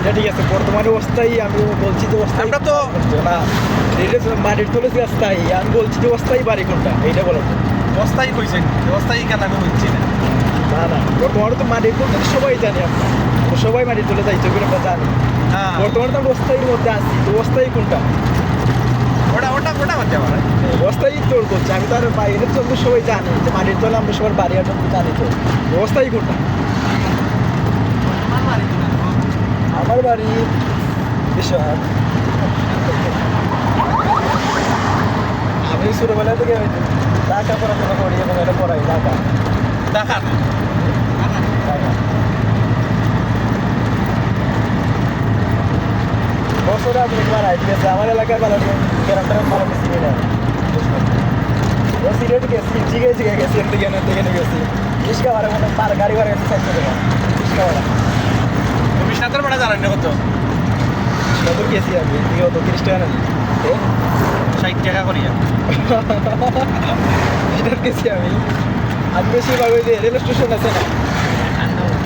এটা ঠিক আছে, বর্তমানে অবস্থায় আমি বলছি যে অবস্থা আমরা তো না, এটা মাটির তলে যে অবস্থায় আমি বলছি যে অবস্থায় বাড়ি কোনটা এইটা বলো তো। অবস্থাই কইছেন, অবস্থাই কেন আমি বুঝছি না। না না, বর্তমানে তো মাটির তলে তো সবাই জানি আমরা, আমরা সবাই মাটির তলে যাইছে ওগুলো আমরা জানি। হ্যাঁ বর্তমানে তো আমরা অবস্থায় মধ্যে আছি, তো অবস্থায় কোনটা? ওটা ওটা ওটা হতে পারে। অবস্থায় তোর বলছি, আমি তো আর বাইরে তো আমরা সবাই জানি যে মাটির তলে আমরা সবার বাড়ি আর জানি, তো অবস্থায় কোনটা? আমার বাড়ি বিশাল। আমি ছোটবেলা থেকে ঢাকা পড়াশোনা করি এবং এটা পড়াই ঢাকা। দেখান ঢাকা বছরে আপনি মারাই ঠিক আছে, আমার এলাকায় মারা গ্রামটা মারা গেছি না, ও সিলেট গেছি, জিগে গেছি, এখানে গেছি রিক্সা ভাড়া মতো গাড়ি ভাড়া গেছি 400 টাকা রিক্সা ভাড়া। বিশ্বনাথের বেড়া জানেন না কত? কত গেছি আমি এদিকে কত 30 টাকা নেন 60 টাকা করিয়া। সিলেট গেছি আমি। আমি বেশিরভাগ ওই যে রেল স্টেশন আছে না,